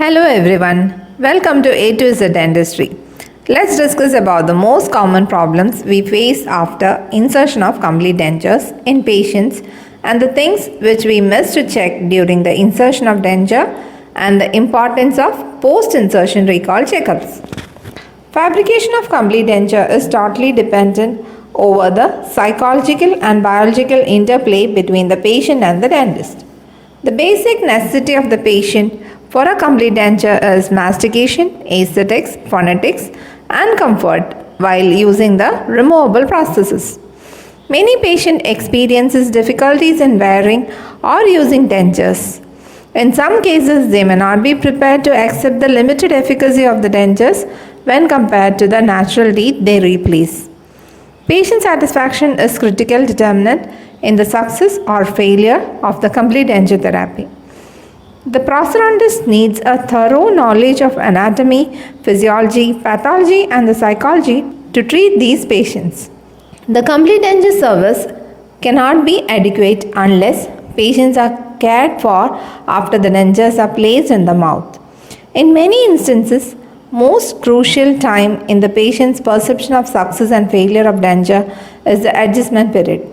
Hello everyone, welcome to A to Z Dentistry. Let's discuss about the most common problems we face after insertion of complete dentures in patients and the things which we miss to check during the insertion of denture and the importance of post-insertion recall checkups. Fabrication of complete denture is totally dependent over the psychological and biological interplay between the patient and the dentist. The basic necessity of the patient for a complete denture is mastication, aesthetics, phonetics, and comfort while using the removable processes. Many patients experiences difficulties in wearing or using dentures. In some cases, they may not be prepared to accept the limited efficacy of the dentures when compared to the natural teeth they replace. Patient satisfaction is critical determinant in the success or failure of the complete denture therapy. The prosthodontist needs a thorough knowledge of anatomy, physiology, pathology, and the psychology to treat these patients. The complete denture service cannot be adequate unless patients are cared for after the dentures are placed in the mouth. In many instances, most crucial time in the patient's perception of success and failure of denture is the adjustment period.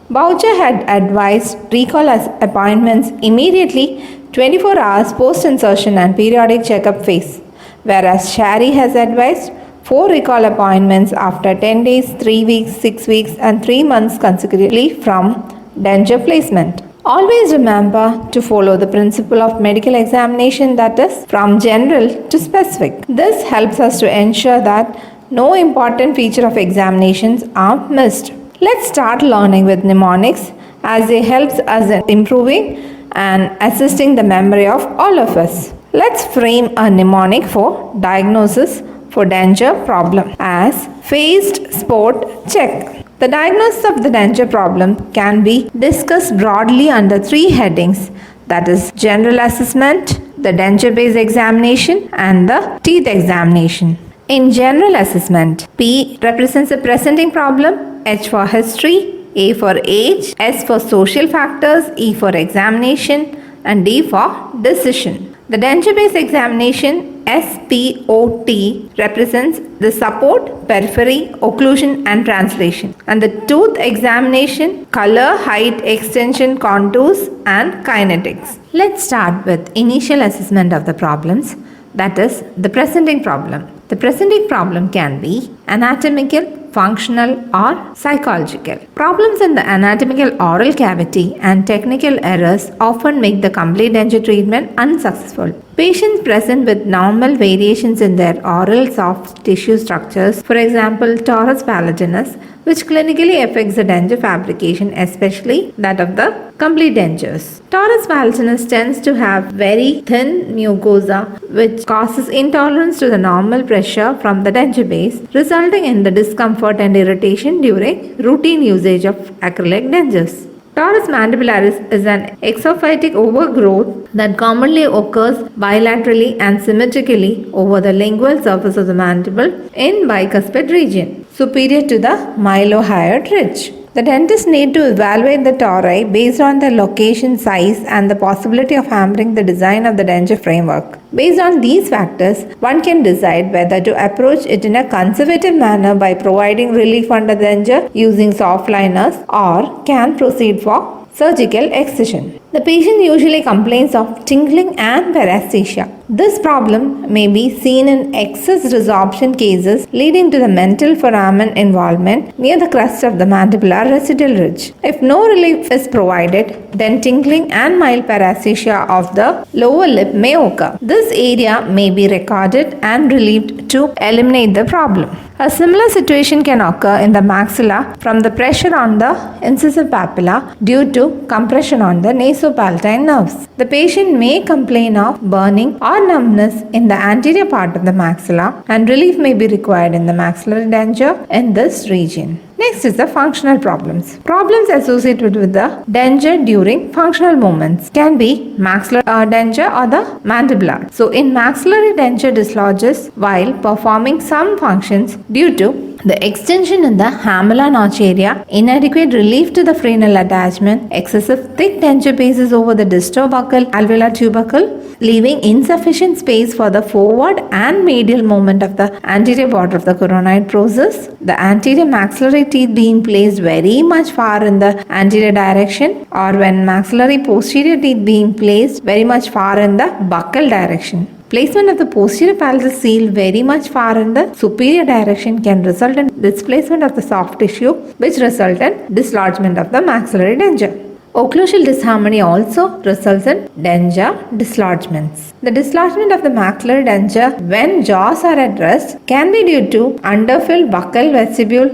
Boucher had advised recall appointments immediately 24 hours post-insertion and periodic checkup phase, whereas Shari has advised 4 recall appointments after 10 days, 3 weeks, 6 weeks, and 3 months consecutively from denture placement. Always remember to follow the principle of medical examination, that is, from general to specific. This helps us to ensure that no important feature of examinations are missed. Let's start learning with mnemonics as they helps us in improving and assisting the memory of all of us. Let's frame a mnemonic for diagnosis for denture problem as phased spot check. The diagnosis of the denture problem can be discussed broadly under 3 headings, that is general assessment, the denture based examination, and the teeth examination. In general assessment, P represents a presenting problem, H for history, A for age, S for social factors, E for examination, and D for decision. The denture-based examination SPOT represents the support, periphery, occlusion, and translation. And the tooth examination, color, height, extension, contours, and kinetics. Let's start with initial assessment of the problems, that is the presenting problem. The presenting problem can be anatomical, functional, or psychological. Problems in the anatomical oral cavity and technical errors often make the complete denture treatment unsuccessful. Patients present with normal variations in their oral soft tissue structures, for example, torus palatinus, which clinically affects the denture fabrication, especially that of the complete dentures. Torus palatinus tends to have very thin mucosa, which causes intolerance to the normal pressure from the denture base, resulting in the discomfort and irritation during routine usage of acrylic dentures. Torus mandibularis is an exophytic overgrowth that commonly occurs bilaterally and symmetrically over the lingual surface of the mandible in bicuspid region, superior to the mylohyoid ridge. The dentist need to evaluate the tori based on the location, size, and the possibility of hampering the design of the denture framework. Based on these factors, one can decide whether to approach it in a conservative manner by providing relief under the denture using soft liners, or can proceed for surgical excision. The patient usually complains of tingling and paresthesia. This problem may be seen in excess resorption cases leading to the mental foramen involvement near the crest of the mandibular residual ridge. If no relief is provided, then tingling and mild paresthesia of the lower lip may occur. This area may be recorded and relieved to eliminate the problem. A similar situation can occur in the maxilla from the pressure on the incisive papilla due to compression on the nasopalatine nerves. The patient may complain of burning or numbness in the anterior part of the maxilla, and relief may be required in the maxillary denture in this region. Next is the functional problems. Problems associated with the denture during functional movements can be maxillary denture or the mandibular. So in maxillary denture dislodges while performing some functions due to the extension in the hamula notch area, inadequate relief to the frenal attachment, excessive thick denture bases over the distobuccal alveolar tubercle, leaving insufficient space for the forward and medial movement of the anterior border of the coronoid process, the anterior maxillary teeth being placed very much far in the anterior direction, or when maxillary posterior teeth being placed very much far in the buccal direction. Placement of the posterior palatal seal very much far in the superior direction can result in displacement of the soft tissue, which result in dislodgement of the maxillary denture. Occlusal disharmony also results in denture dislodgements. The dislodgement of the maxillary denture when jaws are at rest can be due to underfilled buccal vestibule,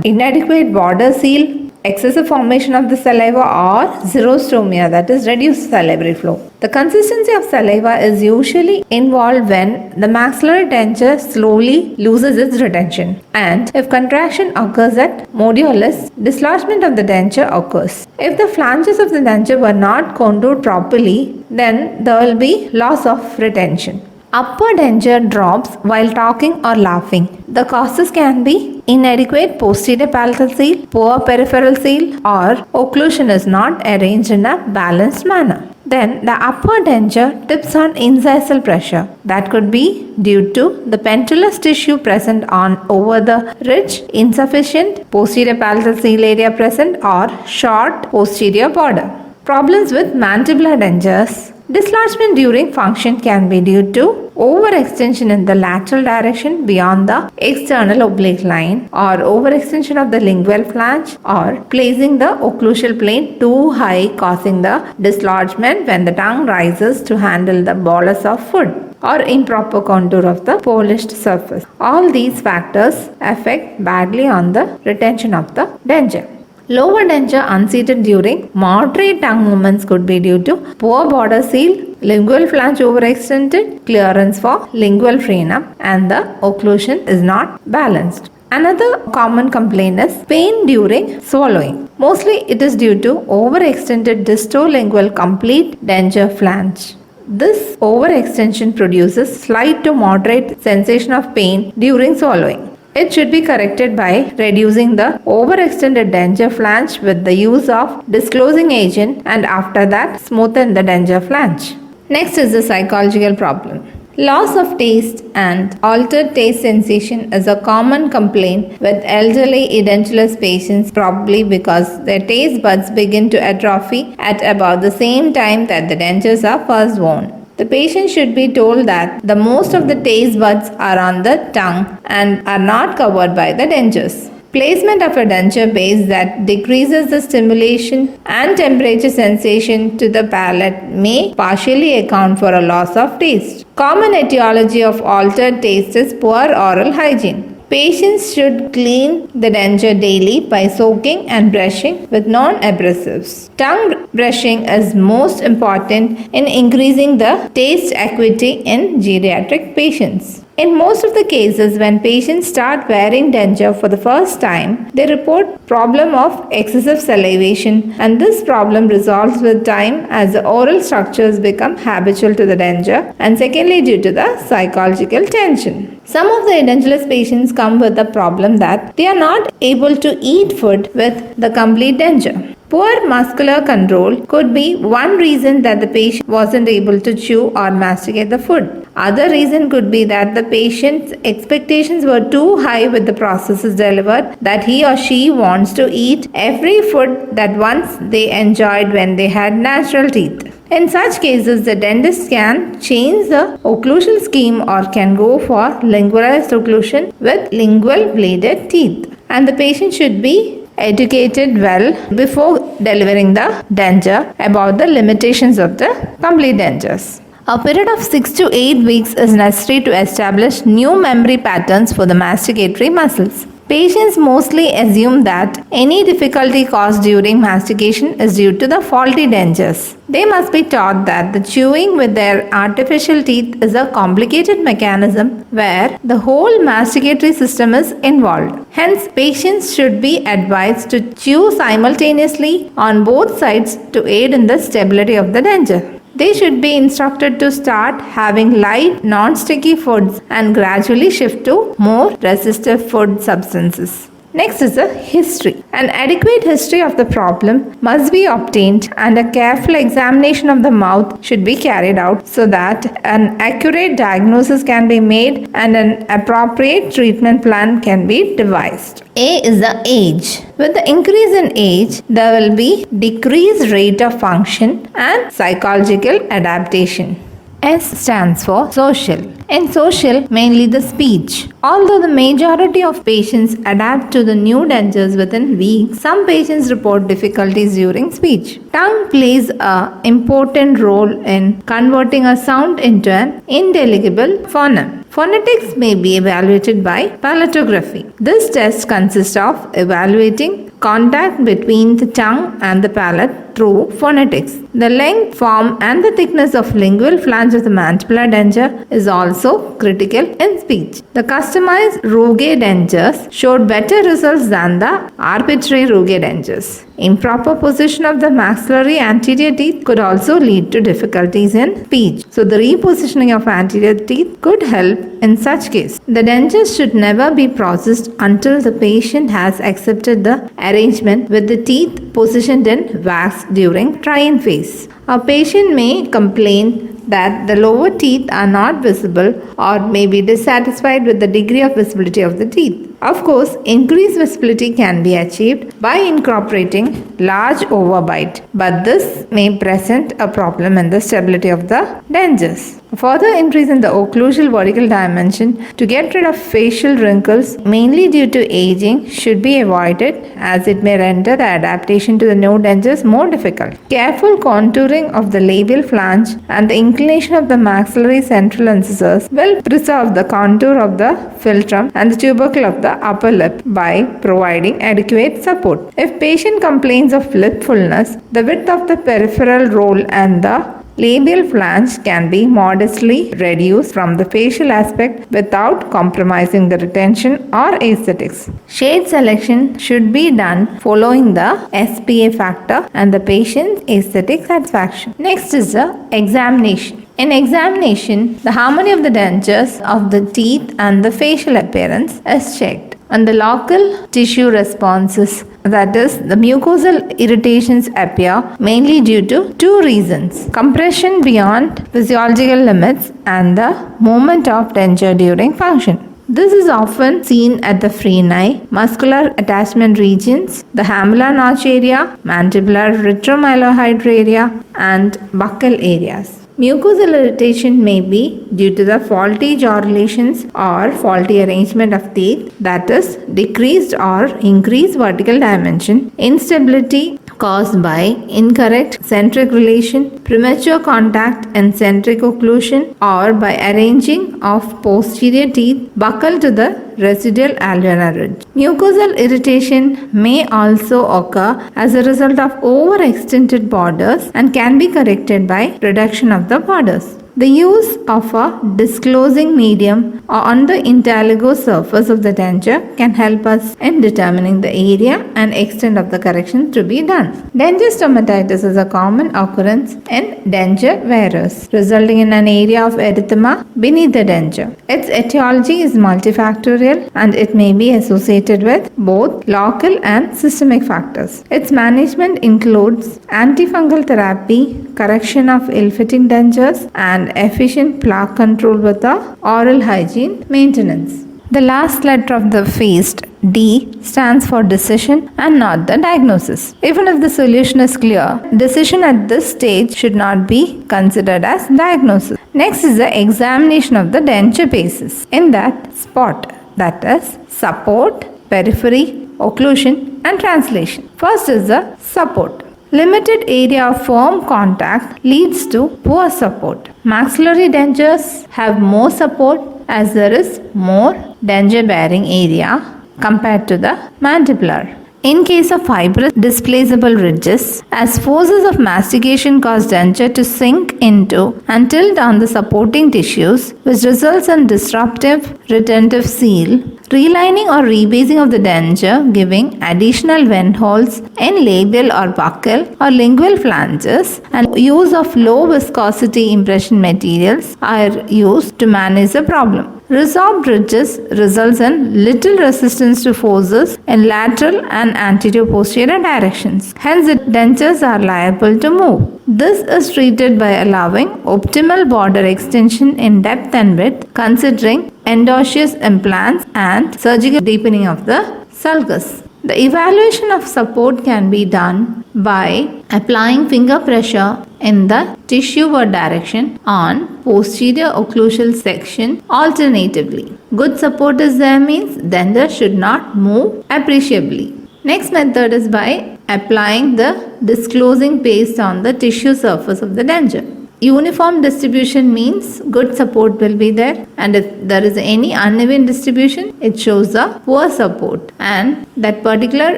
inadequate border seal, excessive formation of the saliva, or xerostomia, that is reduced salivary flow. The consistency of saliva is usually involved when the maxillary denture slowly loses its retention, and if contraction occurs at modiolus, dislodgement of the denture occurs. If the flanges of the denture were not contoured properly, then there will be loss of retention. Upper denture drops while talking or laughing. The causes can be inadequate posterior palatal seal, poor peripheral seal, or occlusion is not arranged in a balanced manner. Then the upper denture tips on incisal pressure. That could be due to the pendulous tissue present on over the ridge, insufficient posterior palatal seal area present, or short posterior border. Problems with mandibular dentures. Dislodgement during function can be due to overextension in the lateral direction beyond the external oblique line, or overextension of the lingual flange, or placing the occlusal plane too high causing the dislodgement when the tongue rises to handle the bolus of food, or improper contour of the polished surface. All these factors affect badly on the retention of the denture. Lower denture unseated during moderate tongue movements could be due to poor border seal, lingual flange overextended, clearance for lingual frenum, and the occlusion is not balanced. Another common complaint is pain during swallowing. Mostly it is due to overextended distolingual complete denture flange. This overextension produces slight to moderate sensation of pain during swallowing. It should be corrected by reducing the overextended denture flange with the use of disclosing agent, and after that smoothen the denture flange. Next is the psychological problem. Loss of taste and altered taste sensation is a common complaint with elderly edentulous patients, probably because their taste buds begin to atrophy at about the same time that the dentures are first worn. The patient should be told that the most of the taste buds are on the tongue and are not covered by the dentures. Placement of a denture base that decreases the stimulation and temperature sensation to the palate may partially account for a loss of taste. Common etiology of altered taste is poor oral hygiene. Patients should clean the denture daily by soaking and brushing with non-abrasives. Tongue brushing is most important in increasing the taste acuity in geriatric patients. In most of the cases, when patients start wearing denture for the first time, they report problem of excessive salivation, and this problem resolves with time as the oral structures become habitual to the denture, and secondly due to the psychological tension. Some of the edentulous patients come with the problem that they are not able to eat food with the complete denture. Poor muscular control could be one reason that the patient wasn't able to chew or masticate the food. Other reason could be that the patient's expectations were too high with the processes delivered, that he or she wants to eat every food that once they enjoyed when they had natural teeth. In such cases, the dentist can change the occlusal scheme or can go for lingualized occlusion with lingual bladed teeth. And the patient should be educated well before delivering the denture about the limitations of the complete dentures. A period of 6 to 8 weeks is necessary to establish new memory patterns for the masticatory muscles. Patients mostly assume that any difficulty caused during mastication is due to the faulty dentures. They must be taught that the chewing with their artificial teeth is a complicated mechanism where the whole masticatory system is involved. Hence, patients should be advised to chew simultaneously on both sides to aid in the stability of the denture. They should be instructed to start having light, non-sticky foods and gradually shift to more resistive food substances. Next is a history. An adequate history of the problem must be obtained and a careful examination of the mouth should be carried out so that an accurate diagnosis can be made and an appropriate treatment plan can be devised. A is the age. With the increase in age, there will be decreased rate of function and psychological adaptation. S stands for social. In social, mainly the speech. Although the majority of patients adapt to the new dentures within weeks, some patients report difficulties during speech. Tongue plays an important role in converting a sound into an intelligible phoneme. Phonetics may be evaluated by palatography. This test consists of evaluating contact between the tongue and the palate through phonetics. The length, form, and the thickness of lingual flange of the mandibular denture is also critical in speech. The customized Rouge dentures showed better results than the arbitrary Rouge dentures. Improper position of the maxillary anterior teeth could also lead to difficulties in speech. So the repositioning of anterior teeth could help in such case. The dentures should never be processed until the patient has accepted the arrangement with the teeth positioned in wax during try-in phase. A patient may complain that the lower teeth are not visible or may be dissatisfied with the degree of visibility of the teeth. Of course, increased visibility can be achieved by incorporating large overbite, but this may present a problem in the stability of the dentures. A further increase in the occlusal vertical dimension to get rid of facial wrinkles, mainly due to aging, should be avoided as it may render the adaptation to the new dentures more difficult. Careful contouring of the labial flange and the inclination of the maxillary central incisors will preserve the contour of the philtrum and the tubercle of the upper lip by providing adequate support. If patient complains of lip fullness, the width of the peripheral roll and the labial flange can be modestly reduced from the facial aspect without compromising the retention or aesthetics. Shade selection should be done following the SPA factor and the patient's aesthetic satisfaction. Next is the examination. In examination, the harmony of the dentures of the teeth and the facial appearance is checked. And the local tissue responses, that is, the mucosal irritations appear mainly due to two reasons: compression beyond physiological limits and the movement of denture during function. This is often seen at the freni, muscular attachment regions, the hamular notch area, mandibular retromylohyoid area, and buccal areas. Mucosal irritation may be due to the faulty jaw relations or faulty arrangement of teeth, that is, decreased or increased vertical dimension, instability caused by incorrect centric relation, premature contact and centric occlusion, or by arranging of posterior teeth buccal to the residual alveolar ridge. Mucosal irritation may also occur as a result of overextended borders and can be corrected by reduction of the borders. The use of a disclosing medium on the interligo surface of the denture can help us in determining the area and extent of the correction to be done. Denture stomatitis is a common occurrence in denture wearers, resulting in an area of erythema beneath the denture. Its etiology is multifactorial and it may be associated with both local and systemic factors. Its management includes antifungal therapy, correction of ill-fitting dentures, and efficient plaque control with the oral hygiene maintenance. The last letter of the feast, D, stands for decision and not the diagnosis. Even if the solution is clear, decision at this stage should not be considered as diagnosis. Next is the examination of the denture basis. In that, spot, that is support, periphery, occlusion and translation. First is the support. Limited area of firm contact leads to poor support. Maxillary dentures have more support as there is more denture bearing area compared to the mandibular. In case of fibrous displaceable ridges, as forces of mastication cause denture to sink into and tilt on the supporting tissues, which results in disruptive retentive seal, relining or rebasing of the denture, giving additional vent holes in labial or buccal or lingual flanges, and use of low viscosity impression materials are used to manage the problem. Resorbed ridges results in little resistance to forces in lateral and anterior-posterior directions. Hence, the dentures are liable to move. This is treated by allowing optimal border extension in depth and width, considering endosseous implants and surgical deepening of the sulcus. The evaluation of support can be done by applying finger pressure in the tissue-ward direction on posterior occlusal section alternatively. Good support is there means denture should not move appreciably. Next method is by applying the disclosing paste on the tissue surface of the denture. Uniform distribution means good support will be there, and if there is any uneven distribution, it shows a poor support, and that particular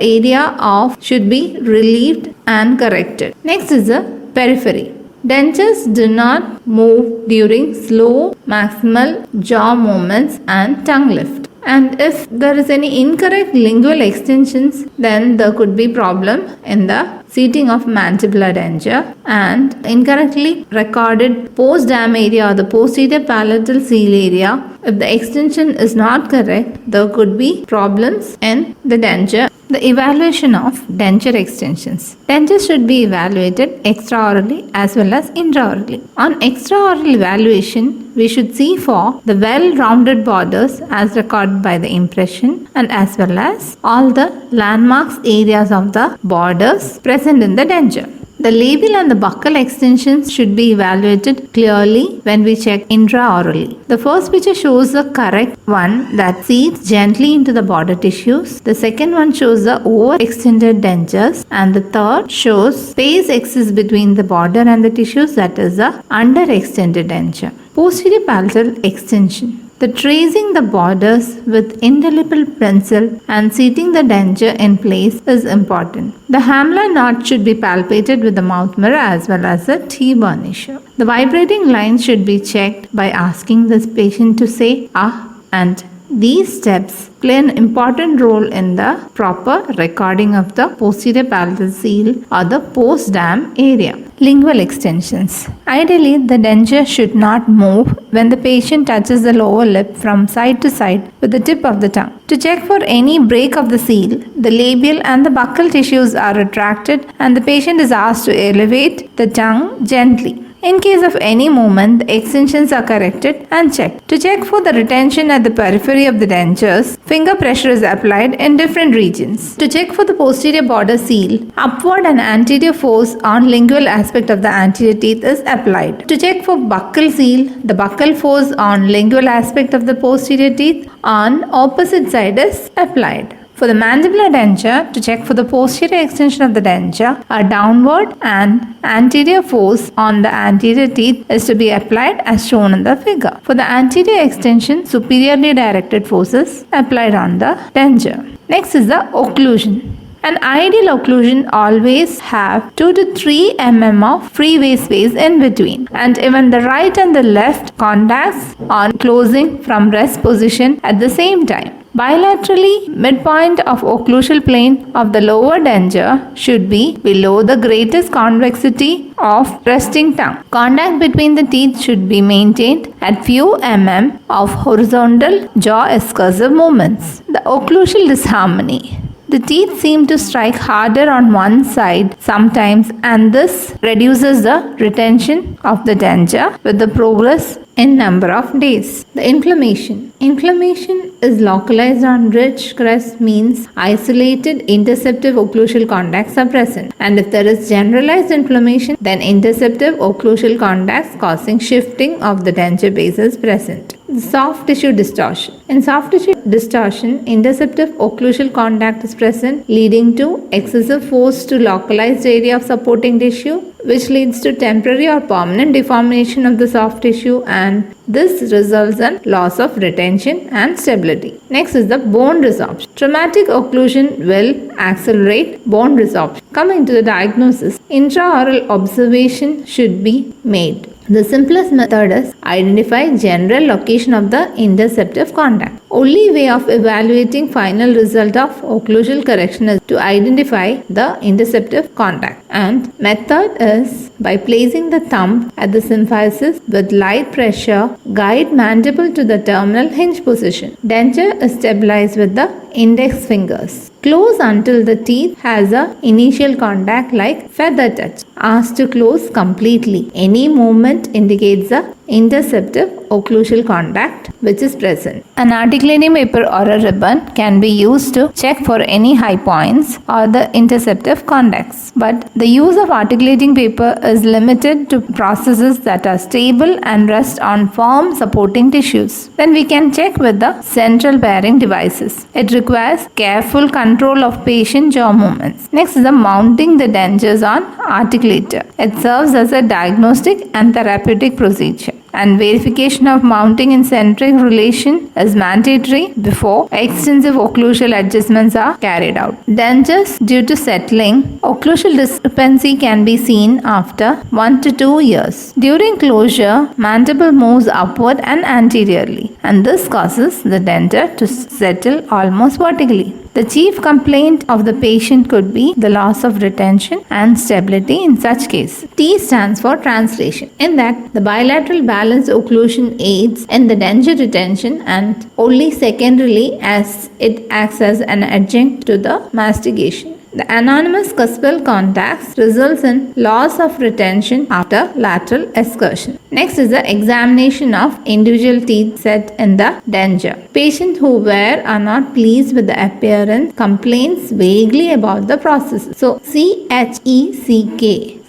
area of should be relieved and corrected. Next is the periphery. Dentures do not move during slow maximal jaw movements and tongue lift. And if there is any incorrect lingual extensions, then there could be problem in the seating of mandibular denture, and incorrectly recorded post-dam area or the posterior palatal seal area. If the extension is not correct, there could be problems in the denture. The evaluation of denture extensions. Dentures should be evaluated extraorally as well as intraorally. On extraoral evaluation, we should see for the well-rounded borders as recorded by the impression, and as well as all the landmarks areas of the borders present in the denture. The labial and the buccal extensions should be evaluated clearly when we check intraorally. The first picture shows the correct one that seats gently into the border tissues. The second one shows the overextended dentures, and the third shows space exists between the border and the tissues, that is the underextended denture. Posterior palatal extension. The tracing the borders with indelible pencil and seating the denture in place is important. The Hamler knot should be palpated with the mouth mirror as well as the T-burnisher. The vibrating lines should be checked by asking the patient to say ah, and these steps play an important role in the proper recording of the posterior palatal seal or the post-dam area. Lingual extensions. Ideally, the denture should not move when the patient touches the lower lip from side to side with the tip of the tongue. To check for any break of the seal, the labial and the buccal tissues are retracted and the patient is asked to elevate the tongue gently. In case of any movement, the extensions are corrected and checked. To check for the retention at the periphery of the dentures, finger pressure is applied in different regions. To check for the posterior border seal, upward and anterior force on lingual aspect of the anterior teeth is applied. To check for buccal seal, the buccal force on lingual aspect of the posterior teeth on opposite side is applied. For the mandibular denture, to check for the posterior extension of the denture, a downward and anterior force on the anterior teeth is to be applied as shown in the figure. For the anterior extension, superiorly directed forces applied on the denture. Next is the occlusion. An ideal occlusion always have 2 to 3 mm of freeway space in between, and even the right and the left contacts on closing from rest position at the same time. Bilaterally, midpoint of occlusal plane of the lower denture should be below the greatest convexity of resting tongue. Contact between the teeth should be maintained at few mm of horizontal jaw excursive movements. The occlusal disharmony. The teeth seem to strike harder on one side sometimes, and this reduces the retention of the denture with the progress in number of days. The inflammation. Inflammation is localized on ridge crest, means isolated interceptive occlusal contacts are present, and if there is generalized inflammation, then interceptive occlusal contacts causing shifting of the denture base is present. Soft tissue distortion. In soft tissue distortion, interceptive occlusal contact is present, leading to excessive force to localized area of supporting tissue, which leads to temporary or permanent deformation of the soft tissue, and this results in loss of retention and stability. Next is the bone resorption. Traumatic occlusion will accelerate bone resorption. Coming to the diagnosis, intraoral observation should be made. The simplest method is identify general location of the interceptive contact. Only way of evaluating final result of occlusal correction is to identify the interceptive contact, and method is by placing the thumb at the symphysis with light pressure, guide mandible to the terminal hinge position. Denture is stabilized with the index fingers. Close until the teeth has a initial contact like feather touch. Ask to close completely. Any movement indicates a interceptive occlusal contact which is present. An articulating paper or a ribbon can be used to check for any high points or the interceptive contacts. But the use of articulating paper is limited to processes that are stable and rest on firm supporting tissues. Then we can check with the central bearing devices. It requires careful control of patient jaw movements. Next is the mounting the dentures on articulator. It serves as a diagnostic and therapeutic procedure, and verification of mounting in centric relation is mandatory before extensive occlusal adjustments are carried out. Dentures due to settling, occlusal discrepancy can be seen after 1 to 2 years. During closure, mandible moves upward and anteriorly, and this causes the denture to settle almost vertically. The chief complaint of the patient could be the loss of retention and stability in such case. T stands for translation, in that the bilateral balanced occlusion aids in the denture retention and only secondarily as it acts as an adjunct to the mastication. The anonymous cuspal contacts results in loss of retention after lateral excursion. Next is the examination of individual teeth set in the denture. Patients who wear are not pleased with the appearance, complains vaguely about the process. So CHECK.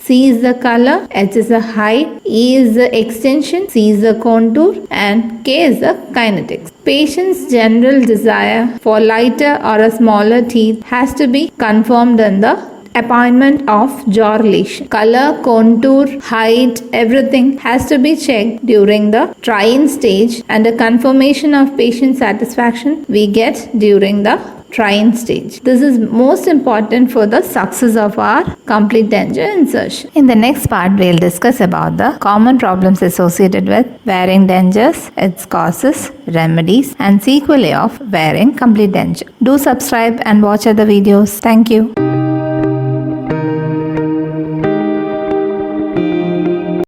C is the color, H is the height, E is the extension, C is the contour, and K is the kinetics. Patient's general desire for lighter or a smaller teeth has to be confirmed in the appointment of jaw relation. Color, contour, height, everything has to be checked during the trying stage, and a confirmation of patient satisfaction we get during the trying stage. This is most important for the success of our complete denture insertion. In the next part, we'll discuss about the common problems associated with wearing dentures, its causes, remedies, and sequelae of wearing complete denture. Do subscribe and watch other videos. Thank you.